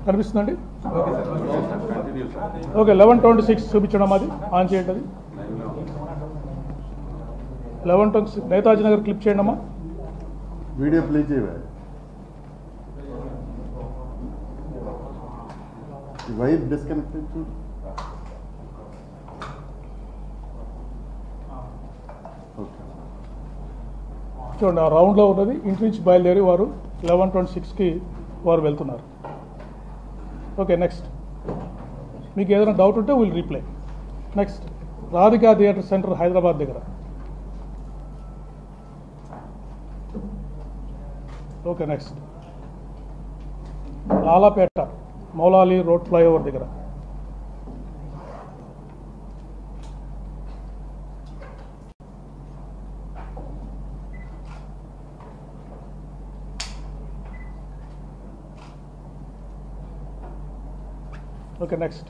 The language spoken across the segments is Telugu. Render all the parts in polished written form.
కనిపిస్తుందండి? ఓకే 11:26 చూపించడం అది ఆన్ చేయండి. అది 11:26 నేతాజీ నగర్ క్లిప్ చేయండి అమ్మా. వీడియో ప్లే చేయవా? వైర్ డిస్కనెక్టెడ్ చూడు. చూడండి ఆ రౌండ్లో ఉన్నది. ఇంటి నుంచి బయలుదేరి వారు 11:26కి వారు వెళ్తున్నారు. Okay next. మీకు ఏదైనా డౌట్ ఉంటే will reply. Next Radhika theatre centre Hyderabad దగ్గర. Okay next Lalapet Moula Ali road flyover దగ్గర. Okay next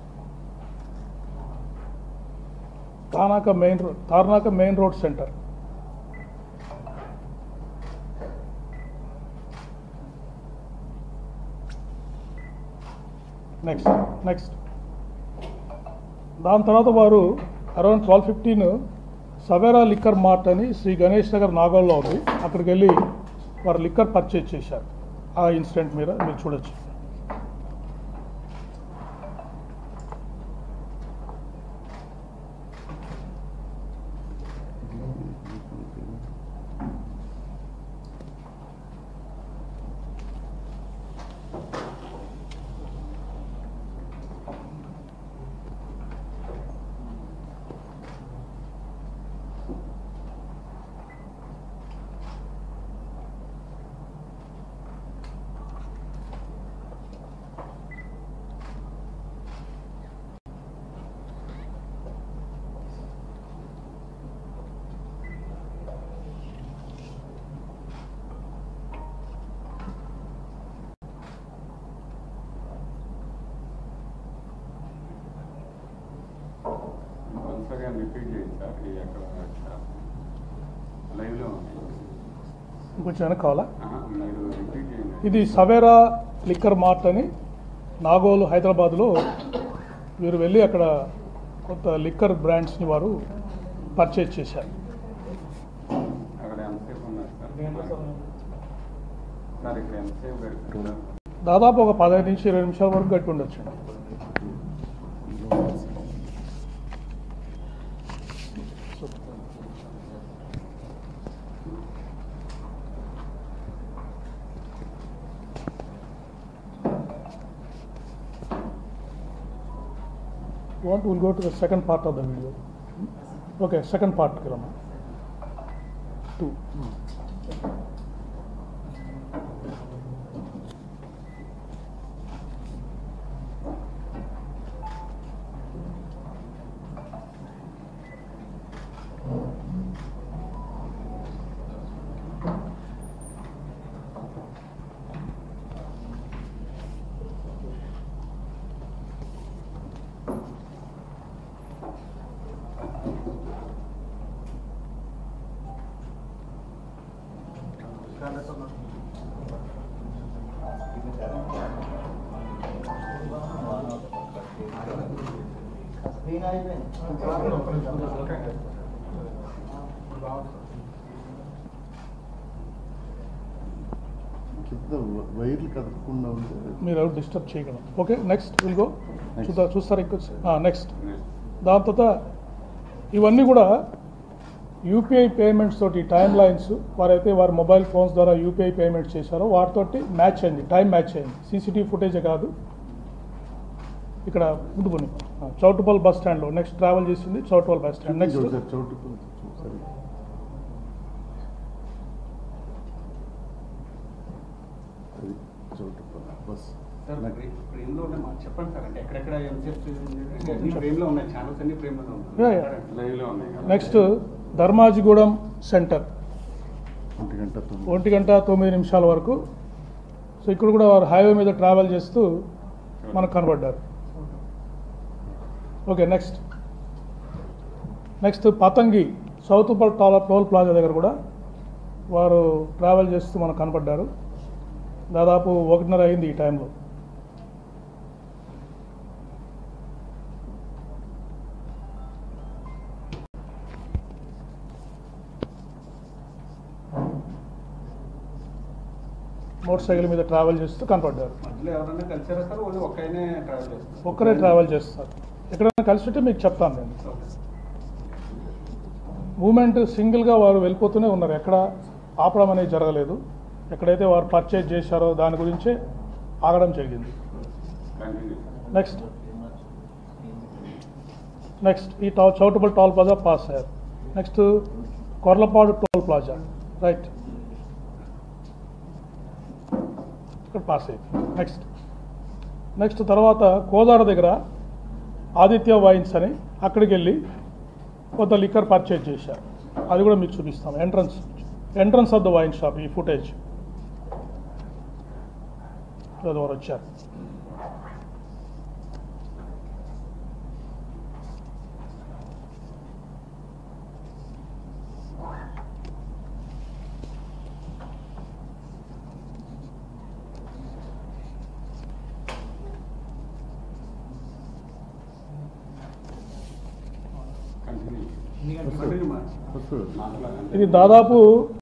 Tarnaka main road centre. Next దాని తర్వాత వారు అరౌండ్ 12:15 సవేరా లిక్కర్ మార్ట్ అని శ్రీ గణేష్ నగర్ నాగోల్లో ఉంది. అక్కడికి వెళ్ళి వారు లిక్కర్ పర్చేజ్ చేశారు. ఆ ఇన్సిడెంట్ మీద మీరు చూడొచ్చు. కొంచెం వెనక్కి కావాలా? ఇది సవేరా లిక్కర్ మార్ట్ అని నాగోల్ హైదరాబాద్లో వీరు వెళ్ళి అక్కడ కొంత లిక్కర్ బ్రాండ్స్ని వారు పర్చేజ్ చేశారు. దాదాపు ఒక 15 నుంచి 20 నిమిషాల వరకు గట్టి ఉండొచ్చు. We'll go to the second part of the video. Okay, second part. 2. వైర్లు కదలకుండా ఉంటే మీరు ఎవరు డిస్టర్బ్ చేయగలరు. Okay next will go. చూస్తారు ఇంకా నెక్స్ట్. దాని తర్వాత ఇవన్నీ కూడా యూపీఐ పేమెంట్స్ తోటి టైం లైన్స్ వారైతే వారి మొబైల్ ఫోన్స్ ద్వారా యూపీఐ పేమెంట్స్ చేశారో వాటితోటి మ్యాచ్ అయింది, టైం మ్యాచ్ అయింది. సీసీటీవీ ఫుటేజే కాదు. ఇక్కడ ముందుకొని చౌటుపల్ బస్ స్టాండ్లో నెక్స్ట్ ట్రావెల్ చేసింది Choutuppal bus stand. Next next Dharmajigudem centre 1:09 వరకు. సో ఇక్కడ కూడా వారు హైవే మీద ట్రావెల్ చేస్తూ మనకు కనబడ్డారు. ఓకే నెక్స్ట్ పతంగి సౌతుపల్ టోల్ ప్లాజా దగ్గర కూడా వారు ట్రావెల్ చేస్తూ మనకు కనపడ్డారు. దాదాపు 1:30 అయింది ఈ టైంలో. మోటార్ సైకిల్ మీద ట్రావెల్ చేస్తూ కనపడ్డారు. మధ్యలో ఎవరైనా కలిసారా సార్? ఓన్లీ ఒక్కనే ట్రావెల్ చేస్తారు? ఒక్కరే ట్రావెల్ చేస్తారు. ఎక్కడైనా కలిసి ఉంటే మీకు చెప్తాను నేను. మూమెంట్ సింగిల్గా వారు వెళ్ళిపోతూనే ఉన్నారు, ఎక్కడ ఆపడం అనేది జరగలేదు. ఎక్కడైతే వారు పర్చేజ్ చేశారో దాని గురించే ఆగడం జరిగింది. నెక్స్ట్ ఈ చౌటబుల్ టోల్ ప్లాజా పాస్ అయ్యారు. Next Korlapadu toll plaza, right, ఇక్కడ పాస్ అయ్యింది. నెక్స్ట్ తర్వాత కోదాడ దగ్గర ఆదిత్య వైన్స్ అని అక్కడికి వెళ్ళి కొంత లిక్కర్ పర్చేజ్ చేశారు. అది కూడా మీకు చూపిస్తాం. Entrance of the wine shop, ఈ ఫుటేజ్ వారు వచ్చారు. కంటిన్యూ వస్తుంది. ఇది దాదాపు